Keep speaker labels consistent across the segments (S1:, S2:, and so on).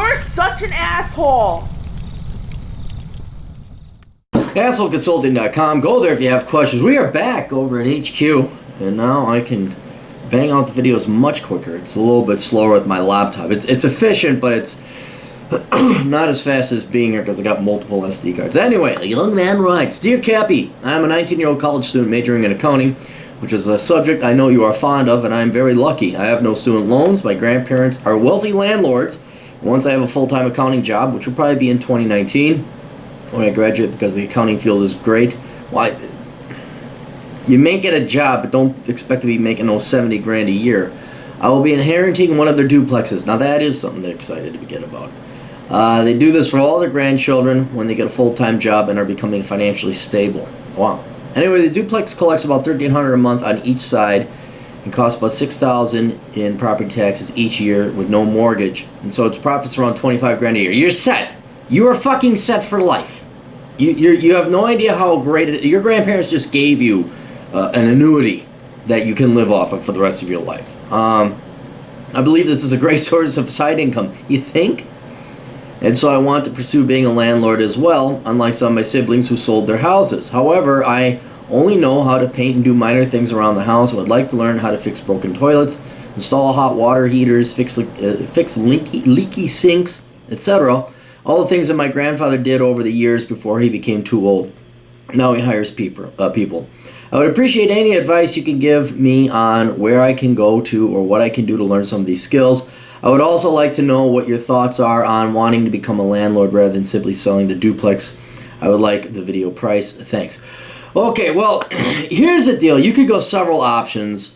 S1: You're such an asshole.
S2: AssholeConsulting.com. Go there if you have questions. We are back over at HQ, and now I can bang out the videos much quicker. It's a little bit slower with my laptop. It's efficient, but it's not as fast as being here because I got multiple SD cards. Anyway, the young man writes, Dear Cappy, I am a 19-year-old college student majoring in accounting, which is a subject I know you are fond of, and I am very lucky. I have no student loans. My grandparents are wealthy landlords. Once I have a full-time accounting job, which will probably be in 2019, when I graduate, because the accounting field is great. Why? You may get a job, but don't expect to be making those 70 grand a year. I will be inheriting one of their duplexes. Now that is something they're excited to begin about. They do this for all their grandchildren when they get a full-time job and are becoming financially stable. Wow. Anyway, the duplex collects about $1,300 a month on each side and costs about $6,000 in property taxes each year with no mortgage. And so its profits around 25 grand a year. You're set. You are fucking set for life. You have no idea how great it is. Your grandparents just gave you an annuity that you can live off of for the rest of your life. I believe this is a great source of side income. You think? And so I want to pursue being a landlord as well, unlike some of my siblings who sold their houses. However, I only know how to paint and do minor things around the house. I would like to learn how to fix broken toilets, install hot water heaters, fix leaky sinks, etc. All the things that my grandfather did over the years before he became too old. Now he hires people. I would appreciate any advice you can give me on where I can go to or what I can do to learn some of these skills. I would also like to know what your thoughts are on wanting to become a landlord rather than simply selling the duplex. I would like the video price. Thanks. Okay, well, here's the deal. You could go several options,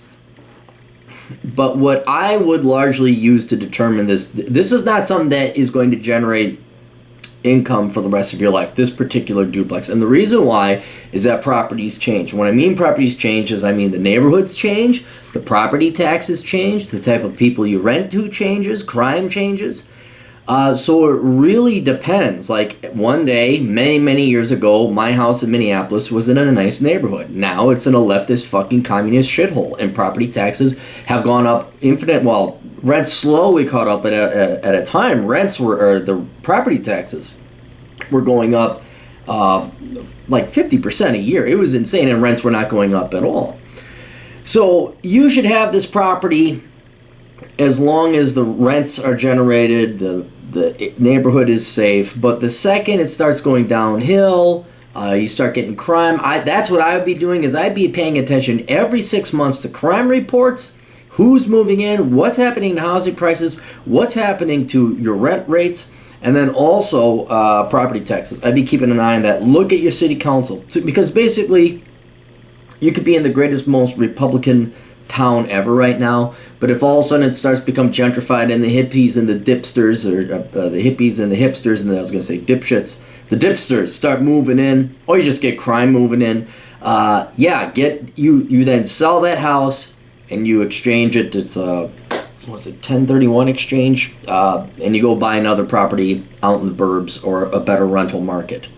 S2: but what I would largely use to determine this is not something that is going to generate income for the rest of your life, this particular duplex. And the reason why is that properties change. When I mean properties change is I mean the neighborhoods change, the property taxes change, the type of people you rent to changes, crime changes. So it really depends. Like one day, many years ago, my house in Minneapolis was in a nice neighborhood. Now it's in a leftist fucking communist shithole, and property taxes have gone up infinite. Well, rents slowly caught up at a time. The property taxes were going up like 50% a year. It was insane, and rents were not going up at all. So you should have this property as long as the rents are generated, the neighborhood is safe. But the second it starts going downhill, you start getting crime. That's what I would be doing, is I'd be paying attention every 6 months to crime reports, who's moving in, what's happening to housing prices, what's happening to your rent rates, and then also property taxes. I'd be keeping an eye on that. Look at your city council, because basically you could be in the greatest, most Republican town ever right now, but if all of a sudden it starts to become gentrified and the hippies and the dipsters, or the hippies and the hipsters, and then I was going to say dipshits, the dipsters start moving in, or you just get crime moving in, you then sell that house and you exchange it. It's a 1031 exchange, and you go buy another property out in the burbs or a better rental market.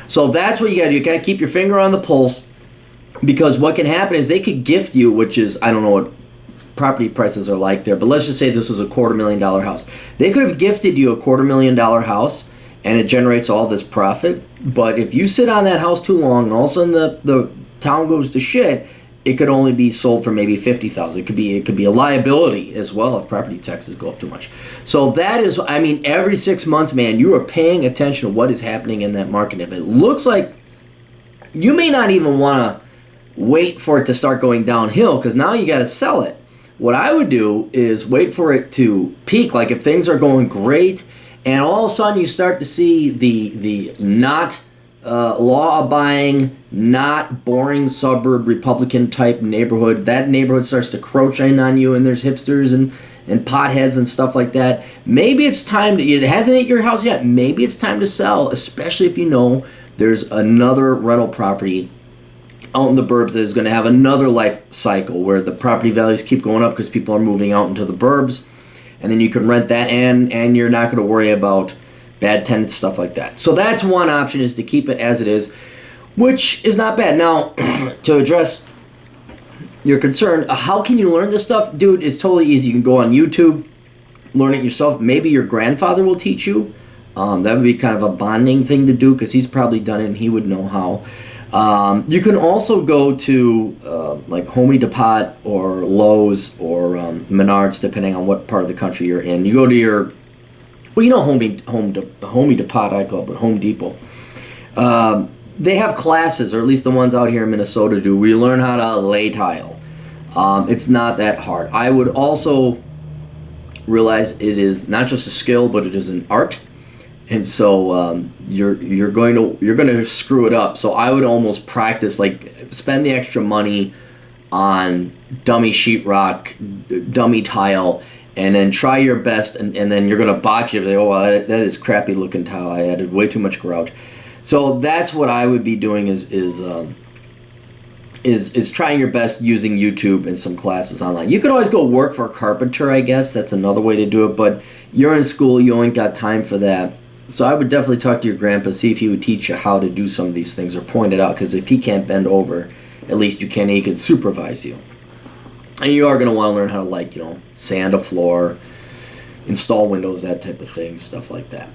S2: So that's what you got to do. You got to keep your finger on the pulse, because what can happen is they could gift you, which is, I don't know what property prices are like there, but let's just say this was a $250,000 house. They could have gifted you a $250,000 house and it generates all this profit, but if you sit on that house too long and all of a sudden the town goes to shit, it could only be sold for maybe $50,000. It could be a liability as well if property taxes go up too much. So that is, I mean, every 6 months, man, you are paying attention to what is happening in that market. If it looks like you may not even want to wait for it to start going downhill, because now you got to sell it. What I would do is wait for it to peak. Like if things are going great and all of a sudden you start to see the not law-abiding, not boring suburb Republican type neighborhood, that neighborhood starts to crouch in on you, and there's hipsters and potheads and stuff like that. Maybe it's time to, it hasn't hit your house yet, maybe it's time to sell, especially if you know there's another rental property out in the burbs that is going to have another life cycle where the property values keep going up because people are moving out into the burbs, and then you can rent that, and you're not going to worry about bad tenants, stuff like that. So that's one option, is to keep it as it is, which is not bad. Now, to address your concern, how can you learn this stuff? Dude, it's totally easy. You can go on YouTube, learn it yourself. Maybe your grandfather will teach you. That would be kind of a bonding thing to do because he's probably done it and he would know how. You can also go to like Home Depot or Lowe's or Menards, depending on what part of the country you're in. You go to your, well, you know Home Depot, I call it, but Home Depot. They have classes, or at least the ones out here in Minnesota do, where you learn how to lay tile. It's not that hard. I would also realize it is not just a skill, but it is an art. And so you're going to screw it up. So I would almost practice, like spend the extra money on dummy sheetrock, dummy tile, and then try your best, and then you're going to botch it. Like, oh, well, that is crappy looking tile. I added way too much grout. So that's what I would be doing is trying your best using YouTube and some classes online. You could always go work for a carpenter, I guess. That's another way to do it. But you're in school, you ain't got time for that. So I would definitely talk to your grandpa, see if he would teach you how to do some of these things or point it out. Because if he can't bend over, at least you can. He can supervise you. And you are going to want to learn how to, like, sand a floor, install windows, that type of thing, stuff like that.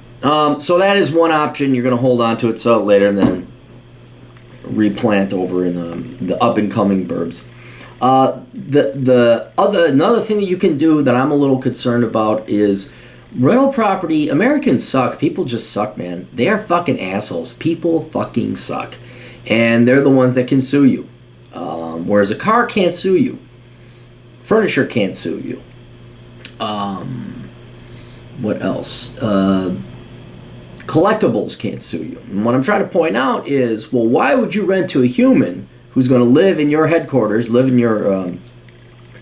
S2: So that is one option. You're going to hold on to it, sell it later, and then replant over in the up-and-coming burbs. Another thing that you can do that I'm a little concerned about is rental property. Americans suck. People just suck, man. They are fucking assholes. People fucking suck. And they're the ones that can sue you. Whereas a car can't sue you. Furniture can't sue you. What else? Collectibles can't sue you. And what I'm trying to point out is, well, why would you rent to a human who's going to live in your headquarters, live in your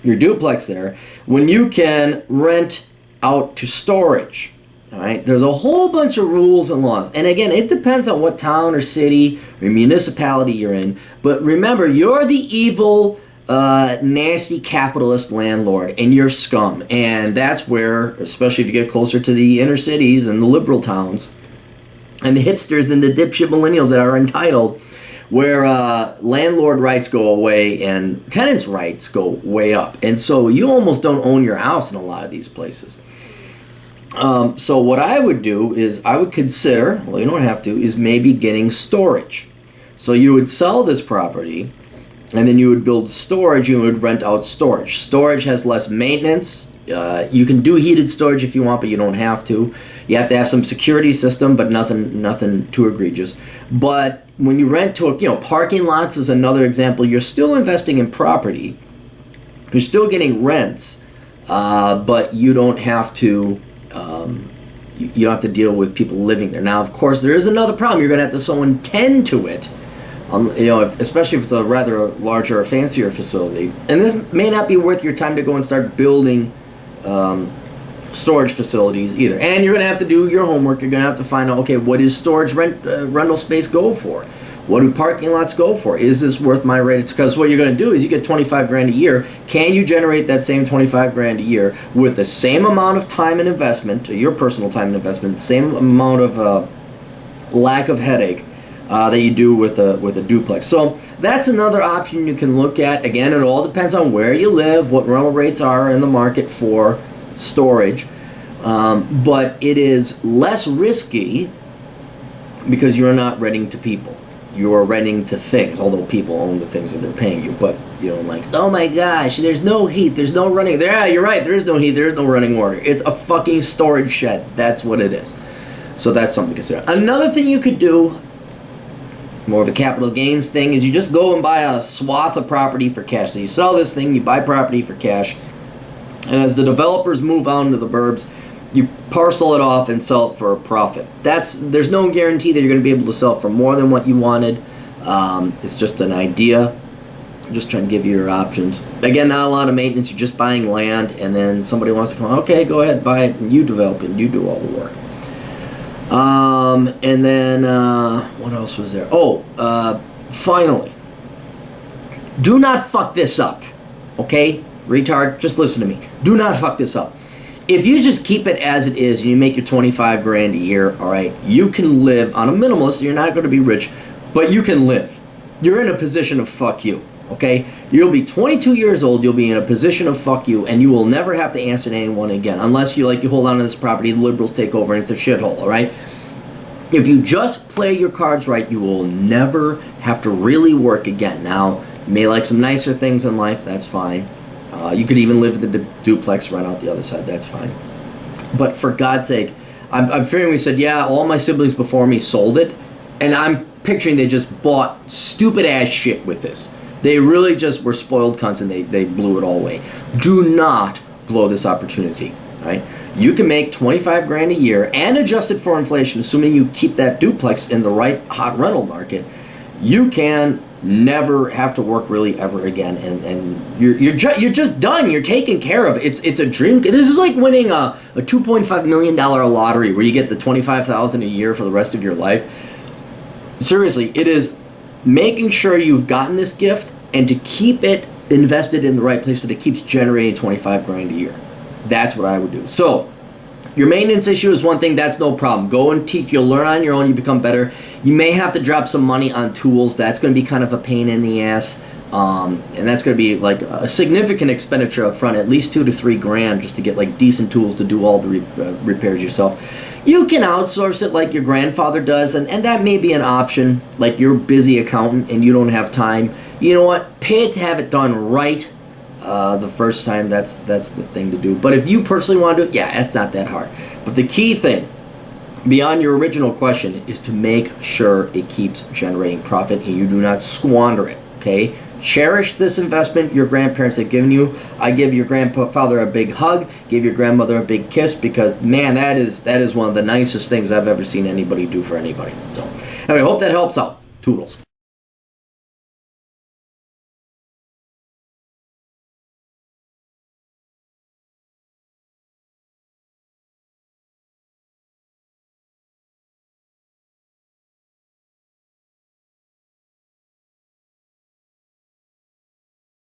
S2: duplex there, when you can rent out to storage? All right, there's a whole bunch of rules and laws, and again, it depends on what town or city or municipality you're in. But remember, you're the evil, nasty capitalist landlord, and you're scum. And that's where, especially if you get closer to the inner cities and the liberal towns, and the hipsters and the dipshit millennials that are entitled, where landlord rights go away and tenants' rights go way up. And so you almost don't own your house in a lot of these places. So what I would do is I would consider, well, you don't have to, is maybe getting storage. So you would sell this property, and then you would build storage. You would rent out storage. Storage has less maintenance. You can do heated storage if you want, but you don't have to. You have to have some security system, but nothing too egregious. But when you rent to parking lots is another example. You're still investing in property. You're still getting rents, but you don't have to. You don't have to deal with people living there. Now, of course, there is another problem. You're going to have to someone tend to it. Especially if it's a rather larger or fancier facility. And this may not be worth your time to go and start building storage facilities either. And you're going to have to do your homework. You're going to have to find out, okay, what does storage rental space go for? What do parking lots go for? Is this worth my rate? Because what you're going to do is you get $25,000 a year. Can you generate that same $25,000 a year with the same amount of time and investment, your personal time and investment, same amount of lack of headache that you do with a duplex? So that's another option you can look at. Again, it all depends on where you live, what rental rates are in the market for storage, but it is less risky because you're not renting to people. You are renting to things, although people own the things that they're paying you. But like, oh my gosh, there's no heat, there's no running. Yeah, you're right. There is no heat, there is no running water. It's a fucking storage shed. That's what it is. So that's something to consider. Another thing you could do, more of a capital gains thing, is you just go and buy a swath of property for cash. So you sell this thing, you buy property for cash, and as the developers move on to the burbs, you parcel it off and sell it for a profit. There's no guarantee that you're going to be able to sell for more than what you wanted. It's just an idea. I'm just trying to give you your options. Again, not a lot of maintenance. You're just buying land, and then somebody wants to come, okay, go ahead, buy it, and you develop it, and you do all the work. And then, what else was there? Finally, do not fuck this up, okay? Retard, just listen to me. Do not fuck this up. If you just keep it as it is and you make your $25,000 a year, all right, you can live on a minimalist. You're not going to be rich, but you can live. You're in a position of fuck you. Okay? You'll be 22 years old, you'll be in a position of fuck you, and you will never have to answer to anyone again. Unless you hold on to this property, the liberals take over, and it's a shithole, alright? If you just play your cards right, you will never have to really work again. Now, you may like some nicer things in life, that's fine. You could even live in the duplex, run out the other side, that's fine. But for God's sake, I'm figuring we said, yeah, all my siblings before me sold it, and I'm picturing they just bought stupid-ass shit with this. They really just were spoiled cunts, and they blew it all away. Do not blow this opportunity, right? You can make 25 grand a year and adjusted for inflation, assuming you keep that duplex in the right hot rental market. You can never have to work really ever again, and you're just done. You're taken care of. It's a dream. This is like winning a $2.5 million lottery where you get the $25,000 a year for the rest of your life. Seriously, it is making sure you've gotten this gift and to keep it invested in the right place so that it keeps generating 25 grand a year. That's what I would do. So, your maintenance issue is one thing, that's no problem. Go and teach, you'll learn on your own, you become better. You may have to drop some money on tools, that's going to be kind of a pain in the ass. And that's going to be like a significant expenditure up front, at least $2 to $3 grand just to get like decent tools to do all the repairs yourself. You can outsource it like your grandfather does, and that may be an option, like you're a busy accountant and you don't have time. You know what, pay it to have it done right. The first time, that's the thing to do. But if you personally want to do it, yeah, it's not that hard. But the key thing, beyond your original question, is to make sure it keeps generating profit and you do not squander it, okay? Cherish this investment your grandparents have given you. I give your grandfather a big hug, give your grandmother a big kiss, because, man, that is one of the nicest things I've ever seen anybody do for anybody. So, anyway, I hope that helps out. Toodles.